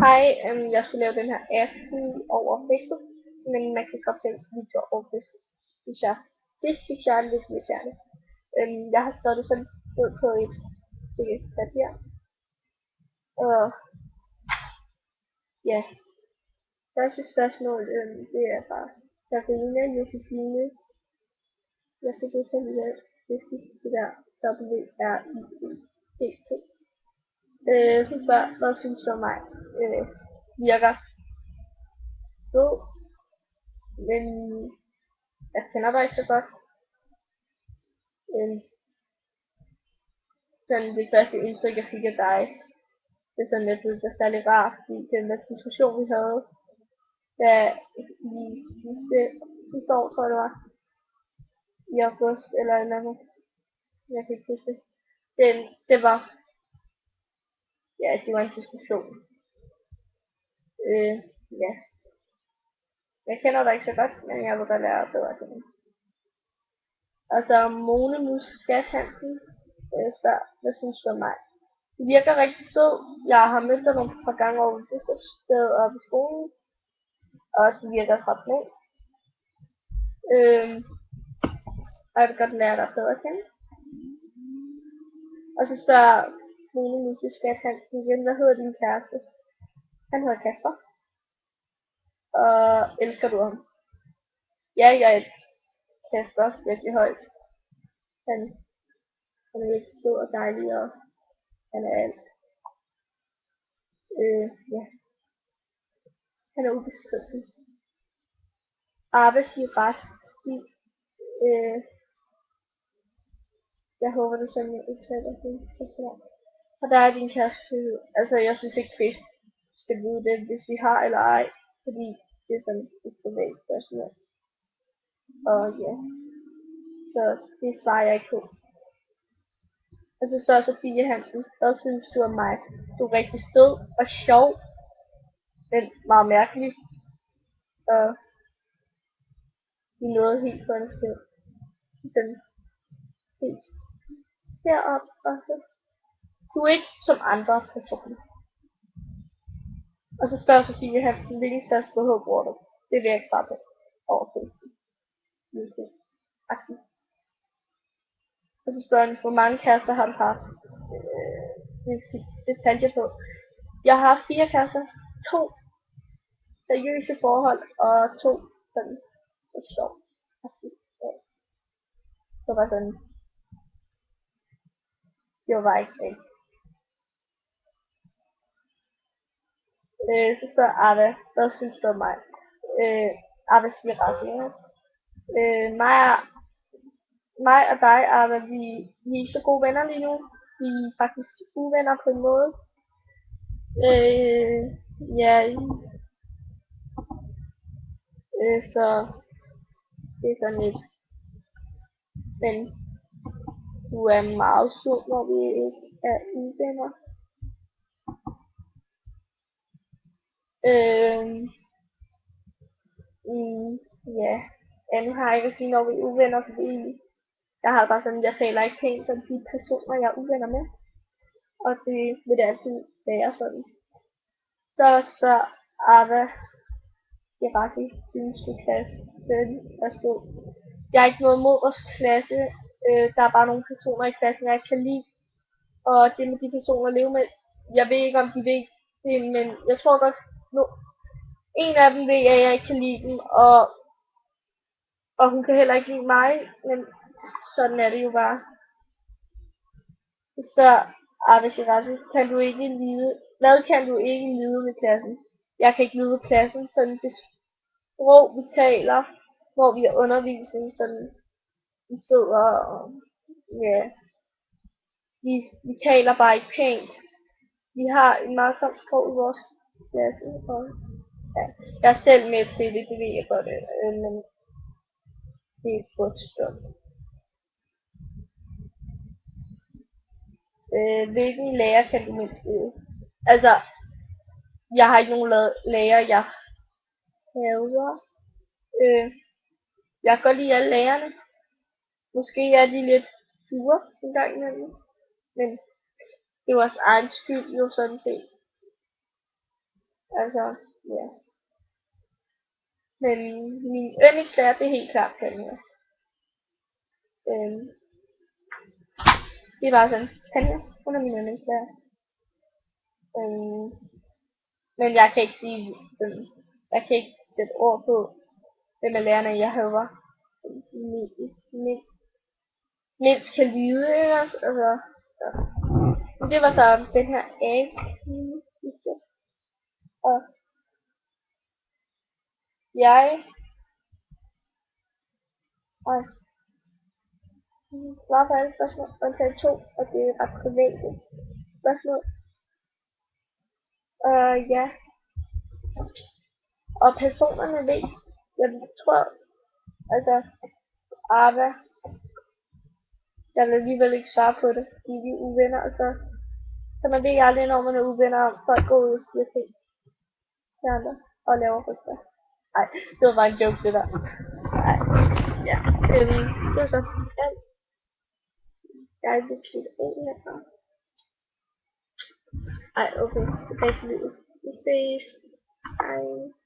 Hej, jeg skulle lave den her aften over Facebook, men man kan godt tænke videoer over Facebook, synes jeg. Det synes jeg er lidt irriterende. Jeg har skrevet det sådan ned på et stykke papir, og ja, første spørgsmål, det er bare Karina, Josefine, jeg fik det sådan det sidste, det der W-R-I-E-T. Hun spørger, hvad synes du om mig virker god, men jeg kender dig ikke så godt. Sådan det første indtryk, jeg fik af dig, det er sådan, jeg synes, det er særlig rart, fordi den der diskussion, vi havde, da i sidste år, tror jeg det var, i august eller en anden, jeg kan ikke huske det. Det var, ja, det var en diskussion. Ja, jeg kender dig ikke så godt, men jeg vil godt lære dig bedre at kende. Og så Mone Mus Skat Hansen spørger, hvad synes du om mig? Du virker rigtig sød. Jeg har mødt dig nogle par gange over det sted oppe i skolen, og du virker ret med. Og jeg vil godt lære dig bedre at kende. Og så spørger Mone Mus Skat Hansen igen, hvad hedder din kæreste? Han hedder Kasper. Og elsker du ham? Ja, jeg elsker Kasper virkelig højt. Han er virkelig sød og dejlig, og han er alt. Ja. Han er ubeskrivelig. Arve Shirasi. Jeg håber, det er sådan, jeg udtaler det. Og der er din kæreste. Altså, jeg synes ikke, vi skal vide det, hvis vi har eller ej. Fordi det er sådan et privat spørgsmål. Og ja, så det svarer jeg ikke på. Og så spørger Sofie Hansen, hvad synes du om mig? Du er rigtig sød og sjov, men meget mærkelig. Og i noget helt for dig selv. Sådan helt herop, og så. Du er ikke som andre personer. Og så spørger Sofie Hansen, hvilken største BH bruger du? Det vil jeg ikke svare på over Facebook. Og så spørger han, hvor mange kærester har du haft? Det talte jeg på. Jeg har haft 4 kærester. 2 seriøse forhold, og 2 sådan lidt sjov. Så var sådan, det var bare ikke rigtigt. Så spørger Arve, hvad synes du om mig? Arve siger rationelt. Mig og dig, Arve, vi er så gode venner lige nu. Vi er faktisk uvenner på en måde. Ja, så det er sådan lidt. Men du er meget sød, når vi ikke er uvenner. Ja, nu har jeg ikke at sige, når vi er uvenner, fordi jeg har bare sådan, jeg taler ikke pænt om de personer, jeg er uvenner med. Og det vil det altid være sådan. Så spørger Arve Gerasi, synes du klassen er sød? Jeg har ikke noget imod vores klasse. Der er bare nogle personer i klassen, jeg ikke kan lide. Og det med de personer at leve med. Jeg ved ikke, om de ved det, men jeg tror godt, en af dem ved, at jeg ikke kan lide dem, og hun kan heller ikke lide mig, men sådan er det jo bare. Så spørger Arve Gerasi, hvad kan du ikke lide med klassen? Jeg kan ikke lide klassen, sådan det sprog, vi taler, hvor vi har undervisning, sådan vi sidder og ja, vi taler bare ikke pænt. Vi har en meget godt sprog i vores klasse, og ja, jeg er selv med til det, det ved jeg godt, men det er et godt stund. Hvilken lærer kan du mindst lide? Altså, jeg har ikke nogen lærer, jeg hader. Jeg kan godt lide alle lærerne. Måske er de lidt sure en gang imellem, men det er vores egen skyld jo sådan set. Altså, ja. Men min yndlingslærer, det er helt klart Tanja. Øhm, det er bare sådan, Tanja, hun er min yndlingslærer. Øhm, men jeg kan ikke sige sådan, jeg kan ikke sætte ord på, hvem af lærerne jeg hader mindst kan lide, ikke også? Altså, ja. Men det var så den her A-pige, og jeg, og svarer på alle spørgsmål, undtagen to, og det er ret private spørgsmål. Ja, og personerne ved, jeg tror, altså, Ava, jeg vil alligevel ikke svare på det, fordi vi er uvenner, og så man ved aldrig, når man er uvenner, om folk går ud og siger ting til andre, og laver rygter. Ej, det var bare en joke, det der. Ej, ja, det var så alt. Jeg vil slutte af herfra. Ej, okay, tilbage til livet. Vi ses. Hej.